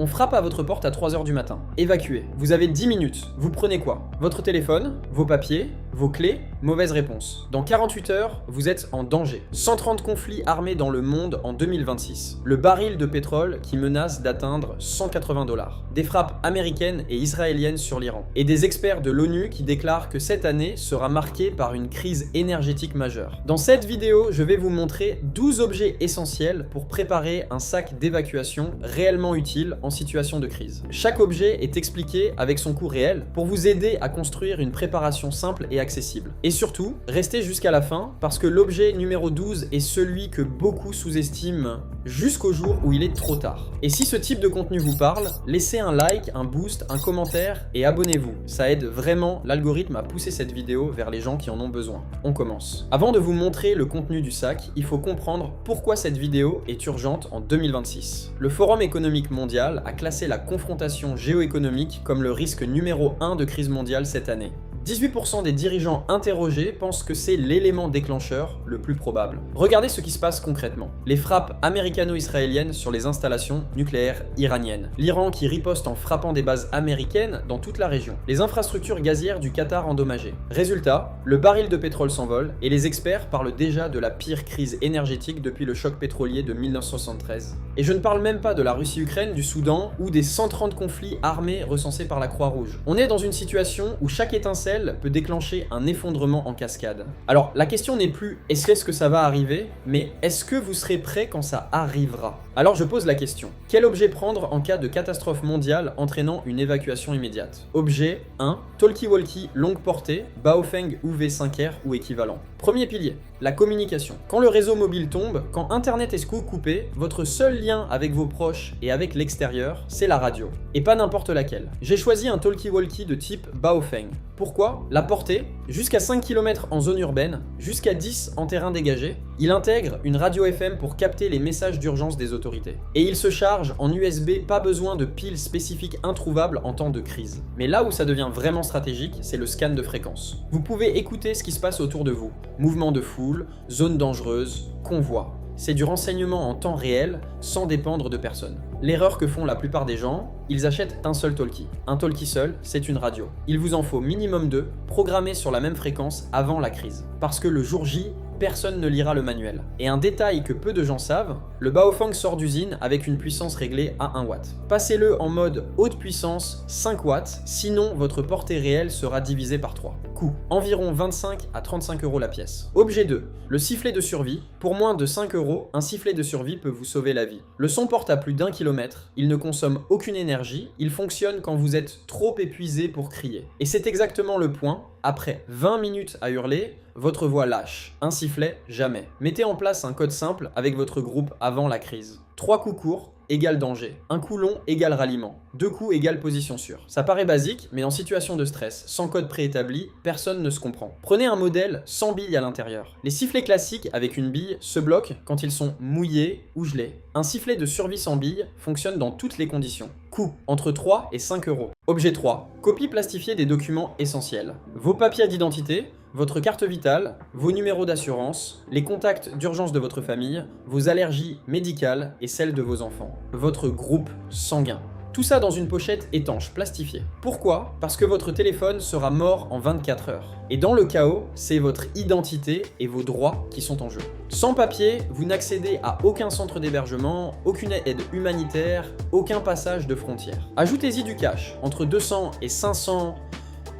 On frappe à votre porte à 3 h du matin. Évacuez. Vous avez 10 minutes. Vous prenez quoi? Votre téléphone, vos papiers, vos clés? Mauvaise réponse. Dans 48 heures, vous êtes en danger. 130 conflits armés dans le monde en 2026. Le baril de pétrole qui menace d'atteindre 180 $. Des frappes américaines et israéliennes sur l'Iran. Et des experts de l'ONU qui déclarent que cette année sera marquée par une crise énergétique majeure. Dans cette vidéo, je vais vous montrer 12 objets essentiels pour préparer un sac d'évacuation réellement utile en situation de crise. Chaque objet est expliqué avec son coût réel pour vous aider à construire une préparation simple et accessible. Et surtout, restez jusqu'à la fin parce que l'objet numéro 12 est celui que beaucoup sous-estiment jusqu'au jour où il est trop tard. Et si ce type de contenu vous parle, laissez un like, un boost, un commentaire et abonnez-vous. Ça aide vraiment l'algorithme à pousser cette vidéo vers les gens qui en ont besoin. On commence. Avant de vous montrer le contenu du sac, il faut comprendre pourquoi cette vidéo est urgente en 2026. Le Forum économique mondial a classé la confrontation géoéconomique comme le risque numéro 1 de crise mondiale cette année. 18% des dirigeants interrogés pensent que c'est l'élément déclencheur le plus probable. Regardez ce qui se passe concrètement. Les frappes américano-israéliennes sur les installations nucléaires iraniennes. L'Iran qui riposte en frappant des bases américaines dans toute la région. Les infrastructures gazières du Qatar endommagées. Résultat, le baril de pétrole s'envole et les experts parlent déjà de la pire crise énergétique depuis le choc pétrolier de 1973. Et je ne parle même pas de la Russie-Ukraine, du Soudan ou des 130 conflits armés recensés par la Croix-Rouge. On est dans une situation où chaque étincelle peut déclencher un effondrement en cascade. Alors la question n'est plus est-ce que ça va arriver, mais est-ce que vous serez prêt quand ça arrivera? Alors je pose la question, quel objet prendre en cas de catastrophe mondiale entraînant une évacuation immédiate? Objet 1, talkie-walkie longue portée, Baofeng UV5R ou équivalent. Premier pilier, la communication. Quand le réseau mobile tombe, quand internet est coupé, votre seul lien avec vos proches et avec l'extérieur, c'est la radio. Et pas n'importe laquelle. J'ai choisi un talkie-walkie de type Baofeng. Pourquoi? La portée, jusqu'à 5 km en zone urbaine, jusqu'à 10 en terrain dégagé, il intègre une radio FM pour capter les messages d'urgence des autorités. Et il se charge en USB, pas besoin de piles spécifiques introuvables en temps de crise. Mais là où ça devient vraiment stratégique, c'est le scan de fréquence. Vous pouvez écouter ce qui se passe autour de vous. Mouvements de foule, zones dangereuses, convois. C'est du renseignement en temps réel, sans dépendre de personne. L'erreur que font la plupart des gens, ils achètent un seul talkie. Un talkie seul, c'est une radio. Il vous en faut minimum 2, programmés sur la même fréquence avant la crise. Parce que le jour J, personne ne lira le manuel. Et un détail que peu de gens savent, le Baofeng sort d'usine avec une puissance réglée à 1 watt. Passez-le en mode haute puissance 5 watts, sinon votre portée réelle sera divisée par 3. Coût, environ 25 à 35 € la pièce. Objet 2, le sifflet de survie. Pour moins de 5 €, un sifflet de survie peut vous sauver la vie. Le son porte à plus d'1 km, il ne consomme aucune énergie, il fonctionne quand vous êtes trop épuisé pour crier. Et c'est exactement le point, après 20 minutes à hurler, votre voix lâche. Un sifflet, jamais. Mettez en place un code simple avec votre groupe avant la crise. 3 coups courts égale danger. Un coup long égale ralliement. 2 coups égale position sûre. Ça paraît basique, mais en situation de stress, sans code préétabli, personne ne se comprend. Prenez un modèle sans billes à l'intérieur. Les sifflets classiques avec une bille se bloquent quand ils sont mouillés ou gelés. Un sifflet de survie sans bille fonctionne dans toutes les conditions. Coût, entre 3 et 5 €. Objet 3, copie plastifiée des documents essentiels. Vos papiers d'identité, votre carte vitale, vos numéros d'assurance, les contacts d'urgence de votre famille, vos allergies médicales et celles de vos enfants. Votre groupe sanguin. Tout ça dans une pochette étanche, plastifiée. Pourquoi? Parce que votre téléphone sera mort en 24 heures. Et dans le chaos, c'est votre identité et vos droits qui sont en jeu. Sans papier, vous n'accédez à aucun centre d'hébergement, aucune aide humanitaire, aucun passage de frontière. Ajoutez-y du cash, entre 200 et 500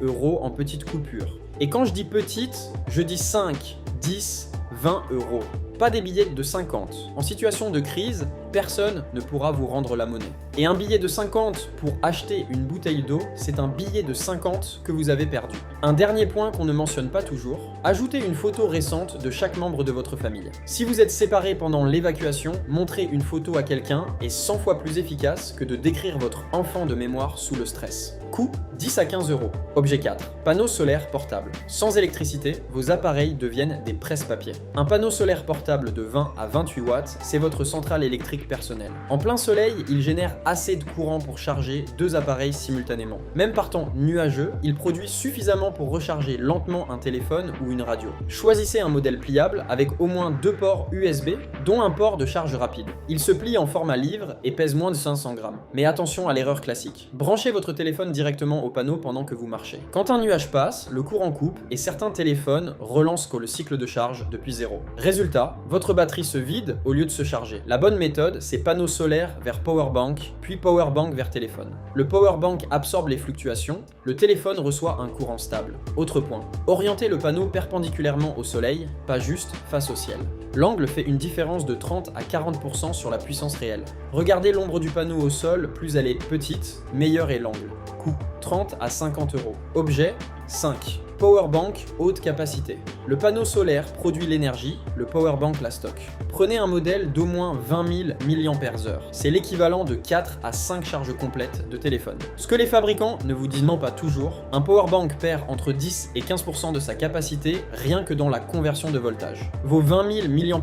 € en petites coupures. Et quand je dis petite, je dis 5, 10, 20 €. Pas des billets de 50. En situation de crise, personne ne pourra vous rendre la monnaie. Et un billet de 50 pour acheter une bouteille d'eau, c'est un billet de 50 que vous avez perdu. Un dernier point qu'on ne mentionne pas toujours, ajoutez une photo récente de chaque membre de votre famille. Si vous êtes séparés pendant l'évacuation, montrer une photo à quelqu'un est 100 fois plus efficace que de décrire votre enfant de mémoire sous le stress. Coût 10 à 15 €. Objet 4. Panneau solaire portable. Sans électricité, vos appareils deviennent des presse-papiers. Un panneau solaire portable de 20 à 28 watts, c'est votre centrale électrique électrique personnel. En plein soleil, il génère assez de courant pour charger 2 appareils simultanément. Même par temps nuageux, il produit suffisamment pour recharger lentement un téléphone ou une radio. Choisissez un modèle pliable avec au moins 2 ports USB, dont un port de charge rapide. Il se plie en format livre et pèse moins de 500 grammes. Mais attention à l'erreur classique. Branchez votre téléphone directement au panneau pendant que vous marchez. Quand un nuage passe, le courant coupe et certains téléphones relancent le cycle de charge depuis zéro. Résultat, votre batterie se vide au lieu de se charger. La bonne méthode, c'est panneau solaire vers powerbank, puis powerbank vers téléphone. Le powerbank absorbe les fluctuations, le téléphone reçoit un courant stable. Autre point, orientez le panneau perpendiculairement au soleil, pas juste face au ciel. L'angle fait une différence de 30 à 40% sur la puissance réelle. Regardez l'ombre du panneau au sol, plus elle est petite, meilleur est l'angle. Coût 30 à 50 euros. Objet 5. Powerbank haute capacité. Le panneau solaire produit l'énergie, le powerbank la stocke. Prenez un modèle d'au moins 20 000 mAh. C'est l'équivalent de 4 à 5 charges complètes de téléphone. Ce que les fabricants ne vous disent pas toujours, un powerbank perd entre 10 et 15% de sa capacité rien que dans la conversion de voltage. Vos 20 000 mAh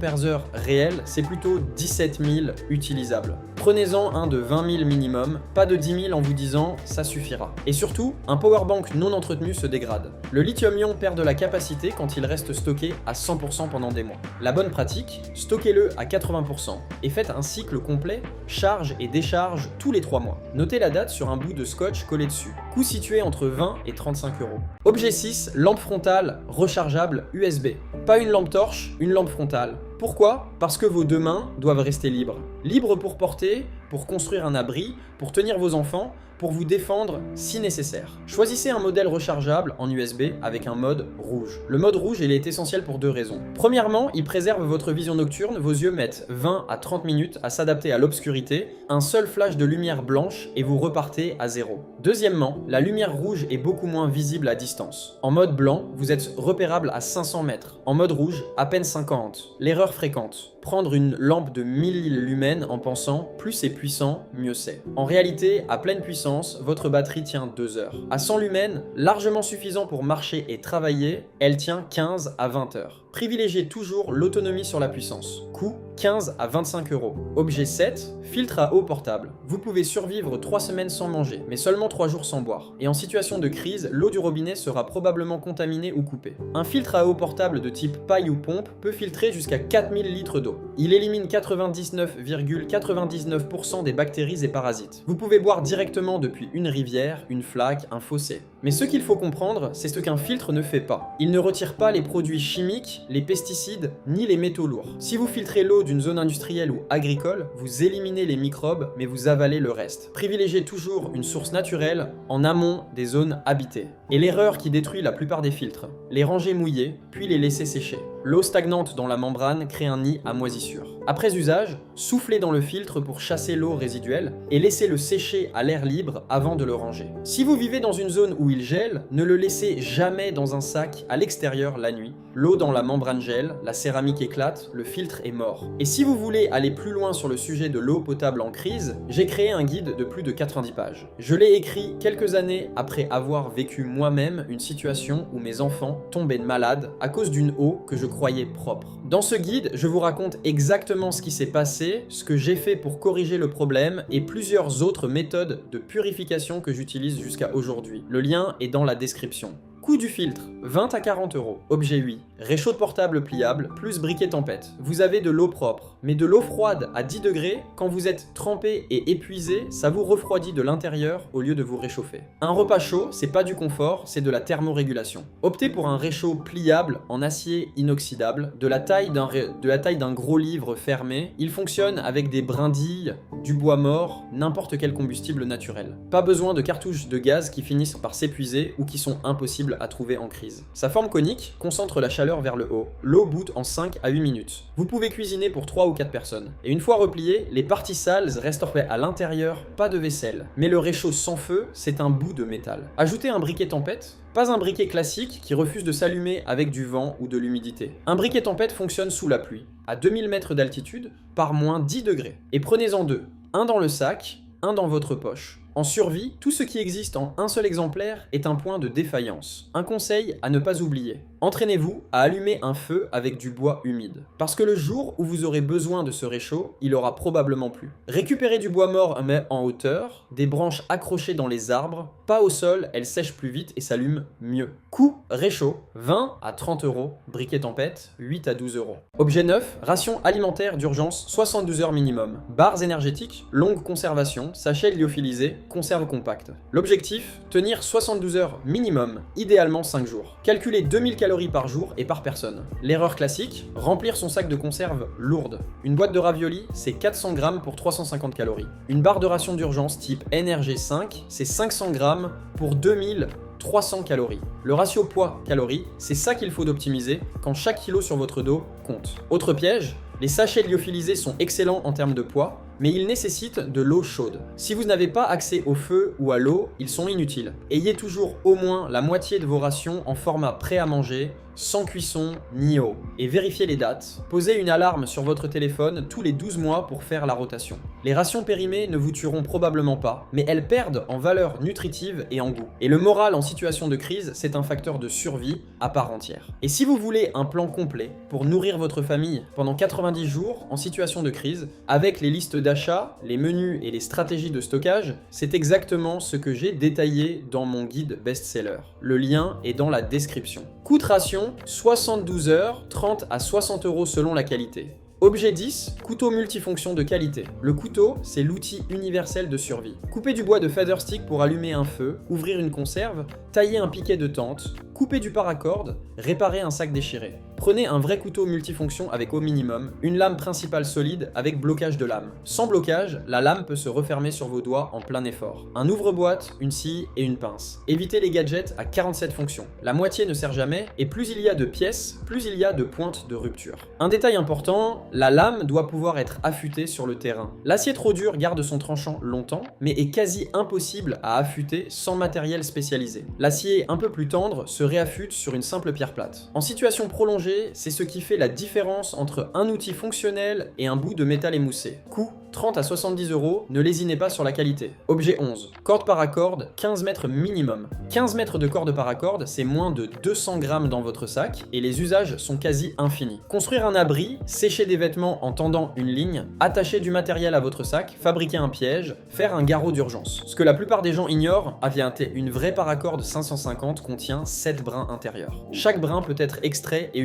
réels, c'est plutôt 17 000 utilisables. Prenez-en un de 20 000 minimum, pas de 10 000 en vous disant ça suffira. Et surtout, un powerbank non entretenu se dégrade. Le lithium-ion perd de la capacité quand il reste stocké à 100% pendant des mois. La bonne pratique, stockez-le à 80% et faites un cycle complet, charge et décharge tous les 3 mois. Notez la date sur un bout de scotch collé dessus. Coût situé entre 20 et 35 euros. Objet 6, lampe frontale rechargeable USB. Pas une lampe torche, une lampe frontale. Pourquoi ? Parce que vos 2 mains doivent rester libres. Libres pour porter, pour construire un abri, pour tenir vos enfants, pour vous défendre si nécessaire. Choisissez un modèle rechargeable en USB avec un mode rouge. Le mode rouge, il est essentiel pour 2 raisons. Premièrement, il préserve votre vision nocturne, vos yeux mettent 20 à 30 minutes à s'adapter à l'obscurité, un seul flash de lumière blanche et vous repartez à zéro. Deuxièmement, la lumière rouge est beaucoup moins visible à distance. En mode blanc, vous êtes repérable à 500 mètres. En mode rouge, à peine 50. L'erreur fréquente. Prendre une lampe de 1000 lumens en pensant plus c'est puissant, mieux c'est. En réalité, à pleine puissance, votre batterie tient 2 heures. À 100 lumens, largement suffisant pour marcher et travailler, elle tient 15 à 20 heures. Privilégiez toujours l'autonomie sur la puissance. Coût 15 à 25 euros. Objet 7, filtre à eau portable. Vous pouvez survivre 3 semaines sans manger, mais seulement 3 jours sans boire. Et en situation de crise, l'eau du robinet sera probablement contaminée ou coupée. Un filtre à eau portable de type paille ou pompe peut filtrer jusqu'à 4000 litres d'eau. Il élimine 99,99% des bactéries et parasites. Vous pouvez boire directement depuis une rivière, une flaque, un fossé. Mais ce qu'il faut comprendre, c'est ce qu'un filtre ne fait pas. Il ne retire pas les produits chimiques, les pesticides, ni les métaux lourds. Si vous filtrez l'eau d'une zone industrielle ou agricole, vous éliminez les microbes, mais vous avalez le reste. Privilégiez toujours une source naturelle en amont des zones habitées. Et l'erreur qui détruit la plupart des filtres, les ranger mouillés, puis les laisser sécher. L'eau stagnante dans la membrane crée un nid à moisissure. Après usage, soufflez dans le filtre pour chasser l'eau résiduelle et laissez-le sécher à l'air libre avant de le ranger. Si vous vivez dans une zone où il gèle, ne le laissez jamais dans un sac à l'extérieur la nuit. L'eau dans la membrane gèle, la céramique éclate, le filtre est mort. Et si vous voulez aller plus loin sur le sujet de l'eau potable en crise, j'ai créé un guide de plus de 90 pages. Je l'ai écrit quelques années après avoir vécu moi-même une situation où mes enfants tombaient malades à cause d'une eau que je croyais propre. Dans ce guide, je vous raconte exactement ce qui s'est passé, ce que j'ai fait pour corriger le problème et plusieurs autres méthodes de purification que j'utilise jusqu'à aujourd'hui. Le lien est dans la description. Coût du filtre, 20 à 40 euros. Objet 8, réchaud de portable pliable, plus briquet tempête. Vous avez de l'eau propre, mais de l'eau froide à 10 degrés, quand vous êtes trempé et épuisé, ça vous refroidit de l'intérieur au lieu de vous réchauffer. Un repas chaud, c'est pas du confort, c'est de la thermorégulation. Optez pour un réchaud pliable en acier inoxydable, de la taille d'un gros livre fermé. Il fonctionne avec des brindilles, du bois mort, n'importe quel combustible naturel. Pas besoin de cartouches de gaz qui finissent par s'épuiser ou qui sont impossibles à trouver en crise. Sa forme conique concentre la chaleur vers le haut. L'eau bout en 5 à 8 minutes. Vous pouvez cuisiner pour 3 ou 4 personnes. Et une fois repliées, les parties sales restent à l'intérieur, pas de vaisselle. Mais le réchaud sans feu, c'est un bout de métal. Ajoutez un briquet tempête. Pas un briquet classique qui refuse de s'allumer avec du vent ou de l'humidité. Un briquet tempête fonctionne sous la pluie, à 2000 mètres d'altitude, par moins 10 degrés. Et prenez-en 2. Un dans le sac, un dans votre poche. En survie, tout ce qui existe en un seul exemplaire est un point de défaillance. Un conseil à ne pas oublier. Entraînez-vous à allumer un feu avec du bois humide. Parce que le jour où vous aurez besoin de ce réchaud, il aura probablement plu. Récupérez du bois mort mais en hauteur, des branches accrochées dans les arbres, pas au sol, elles sèchent plus vite et s'allument mieux. Coût réchaud, 20 à 30 euros, briquet tempête, 8 à 12 euros. Objet neuf, ration alimentaire d'urgence, 72 heures minimum. Barres énergétiques, longue conservation, sachet lyophilisé, conserve compacte. L'objectif, tenir 72 heures minimum, idéalement 5 jours. Calculez 2000 calories par jour et par personne. L'erreur classique, remplir son sac de conserve lourde. Une boîte de raviolis, c'est 400 grammes pour 350 calories. Une barre de ration d'urgence type NRG5, c'est 500 grammes pour 2300 calories. Le ratio poids-calories, c'est ça qu'il faut d'optimiser quand chaque kilo sur votre dos compte. Autre piège, les sachets lyophilisés sont excellents en termes de poids, mais ils nécessitent de l'eau chaude. Si vous n'avez pas accès au feu ou à l'eau, ils sont inutiles. Ayez toujours au moins la moitié de vos rations en format prêt à manger, sans cuisson ni eau. Et vérifiez les dates. Posez une alarme sur votre téléphone tous les 12 mois pour faire la rotation. Les rations périmées ne vous tueront probablement pas, mais elles perdent en valeur nutritive et en goût. Et le moral en situation de crise, c'est un facteur de survie à part entière. Et si vous voulez un plan complet pour nourrir votre famille pendant 90 jours en situation de crise, avec les listes d'achat, les menus et les stratégies de stockage, c'est exactement ce que j'ai détaillé dans mon guide best-seller. Le lien est dans la description. Coût de ration, 72 heures, 30 à 60 euros selon la qualité. Objet 10, couteau multifonction de qualité. Le couteau, c'est l'outil universel de survie. Couper du bois de feather stick pour allumer un feu, ouvrir une conserve, tailler un piquet de tente, couper du paracorde, réparer un sac déchiré. Prenez un vrai couteau multifonction avec au minimum une lame principale solide avec blocage de lame. Sans blocage, la lame peut se refermer sur vos doigts en plein effort. Un ouvre-boîte, une scie et une pince. Évitez les gadgets à 47 fonctions. La moitié ne sert jamais et plus il y a de pièces, plus il y a de pointes de rupture. Un détail important, la lame doit pouvoir être affûtée sur le terrain. L'acier trop dur garde son tranchant longtemps, mais est quasi impossible à affûter sans matériel spécialisé. L'acier un peu plus tendre se réaffûte sur une simple pierre plate. En situation prolongée, c'est ce qui fait la différence entre un outil fonctionnel et un bout de métal émoussé. Coût 30 à 70 euros, ne lésinez pas sur la qualité. Objet 11, corde paracorde, 15 mètres minimum. 15 mètres de corde paracorde, c'est moins de 200 grammes dans votre sac et les usages sont quasi infinis. Construire un abri, sécher des vêtements en tendant une ligne, attacher du matériel à votre sac, fabriquer un piège, faire un garrot d'urgence. Ce que la plupart des gens ignorent, une vraie paracorde 550 contient 7 brins intérieurs. Chaque brin peut être extrait et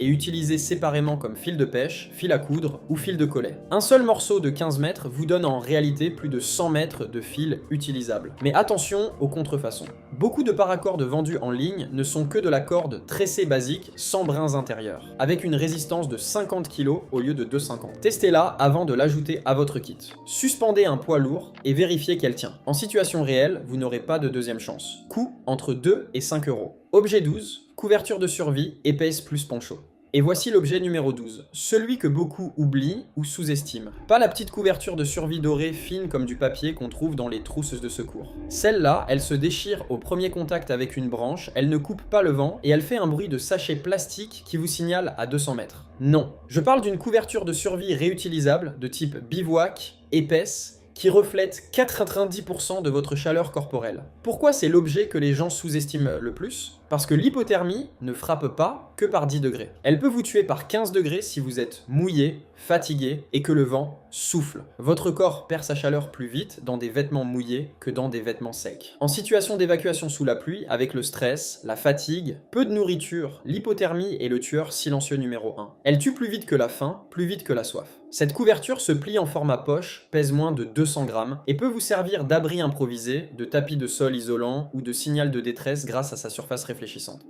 utilisé séparément comme fil de pêche, fil à coudre ou fil de collet. Un seul morceau de 15 mètres vous donne en réalité plus de 100 mètres de fil utilisable. Mais attention aux contrefaçons. Beaucoup de paracordes vendus en ligne ne sont que de la corde tressée basique sans brins intérieurs, avec une résistance de 50 kg au lieu de 250. Testez-la avant de l'ajouter à votre kit. Suspendez un poids lourd et vérifiez qu'elle tient. En situation réelle, vous n'aurez pas de deuxième chance. Coût entre 2 et 5 euros. Objet 12, couverture de survie épaisse plus poncho. Et voici l'objet numéro 12, celui que beaucoup oublient ou sous-estiment. Pas la petite couverture de survie dorée fine comme du papier qu'on trouve dans les trousses de secours. Celle-là, elle se déchire au premier contact avec une branche, elle ne coupe pas le vent et elle fait un bruit de sachet plastique qui vous signale à 200 mètres. Non, je parle d'une couverture de survie réutilisable de type bivouac, épaisse, qui reflète 90% de votre chaleur corporelle. Pourquoi c'est l'objet que les gens sous-estiment le plus ? Parce que l'hypothermie ne frappe pas que par 10 degrés. Elle peut vous tuer par 15 degrés si vous êtes mouillé, fatigué et que le vent souffle. Votre corps perd sa chaleur plus vite dans des vêtements mouillés que dans des vêtements secs. En situation d'évacuation sous la pluie, avec le stress, la fatigue, peu de nourriture, l'hypothermie est le tueur silencieux numéro 1. Elle tue plus vite que la faim, plus vite que la soif. Cette couverture se plie en format poche, pèse moins de 200 grammes et peut vous servir d'abri improvisé, de tapis de sol isolant ou de signal de détresse grâce à sa surface réfléchissante.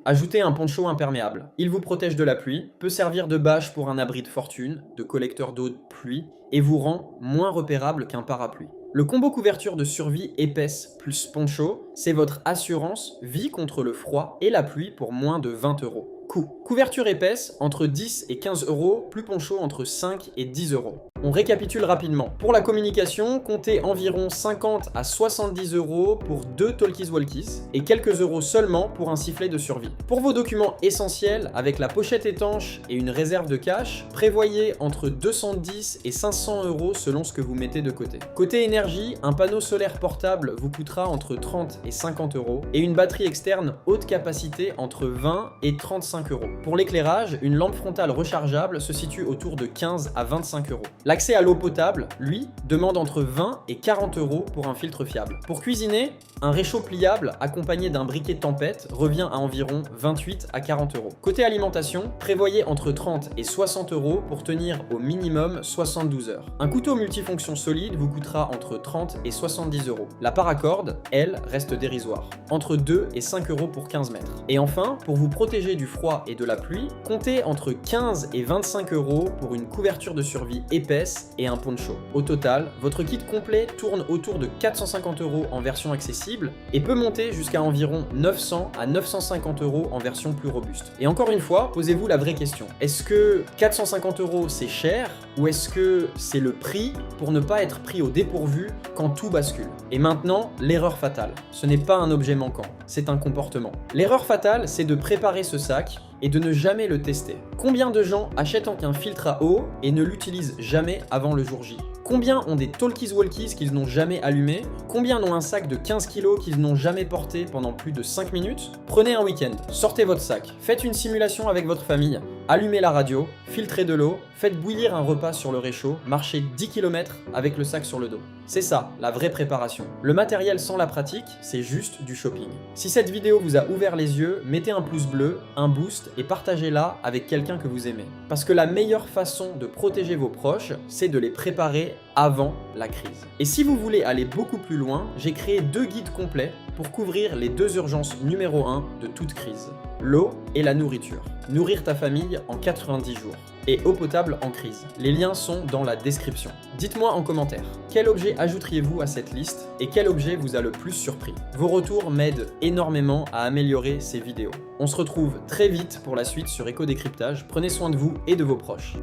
Ajoutez un poncho imperméable. Il vous protège de la pluie, peut servir de bâche pour un abri de fortune, de collecteur d'eau de pluie et vous rend moins repérable qu'un parapluie. Le combo couverture de survie épaisse plus poncho, c'est votre assurance vie contre le froid et la pluie pour moins de 20 euros. Coût Couverture épaisse, entre 10 et 15 euros, plus poncho entre 5 et 10 euros. On récapitule rapidement. Pour la communication, comptez environ 50 à 70 euros pour 2 talkies-walkies et quelques euros seulement pour un sifflet de survie. Pour vos documents essentiels, avec la pochette étanche et une réserve de cash, prévoyez entre 210 et 500 euros selon ce que vous mettez de côté. Côté énergie, un panneau solaire portable vous coûtera entre 30 et 50 euros et une batterie externe haute capacité entre 20 et 35 euros. Pour l'éclairage, une lampe frontale rechargeable se situe autour de 15 à 25 euros. L'accès à l'eau potable, lui, demande entre 20 et 40 euros pour un filtre fiable. Pour cuisiner, un réchaud pliable accompagné d'un briquet tempête revient à environ 28 à 40 euros. Côté alimentation, prévoyez entre 30 et 60 euros pour tenir au minimum 72 heures. Un couteau multifonction solide vous coûtera entre 30 et 70 euros. La paracorde, elle, reste dérisoire, entre 2 et 5 euros pour 15 mètres. Et enfin, pour vous protéger du froid et de la pluie, comptez entre 15 et 25 euros pour une couverture de survie épaisse et un poncho. Au total, votre kit complet tourne autour de 450 euros en version accessible et peut monter jusqu'à environ 900 à 950 euros en version plus robuste. Et encore une fois, posez-vous la vraie question. Est-ce que 450 euros c'est cher ou est-ce que c'est le prix pour ne pas être pris au dépourvu quand tout bascule? Et maintenant, l'erreur fatale. Ce n'est pas un objet manquant, c'est un comportement. L'erreur fatale, c'est de préparer ce sac et de ne jamais le tester. Combien de gens achètent un filtre à eau et ne l'utilisent jamais avant le jour J? Combien ont des talkies-walkies qu'ils n'ont jamais allumés? Combien ont un sac de 15 kg qu'ils n'ont jamais porté pendant plus de 5 minutes? Prenez un week-end, sortez votre sac, faites une simulation avec votre famille, allumez la radio, filtrez de l'eau, faites bouillir un repas sur le réchaud, marchez 10 km avec le sac sur le dos. C'est ça, la vraie préparation. Le matériel sans la pratique, c'est juste du shopping. Si cette vidéo vous a ouvert les yeux, mettez un pouce bleu, un boost et partagez-la avec quelqu'un que vous aimez. Parce que la meilleure façon de protéger vos proches, c'est de les préparer avant la crise. Et si vous voulez aller beaucoup plus loin, j'ai créé 2 guides complets pour couvrir les 2 urgences numéro 1 de toute crise. L'eau et la nourriture. Nourrir ta famille en 90 jours. Et eau potable en crise. Les liens sont dans la description. Dites-moi en commentaire, quel objet ajouteriez-vous à cette liste et quel objet vous a le plus surpris? Vos retours m'aident énormément à améliorer ces vidéos. On se retrouve très vite pour la suite sur Éco Décryptage. Prenez soin de vous et de vos proches.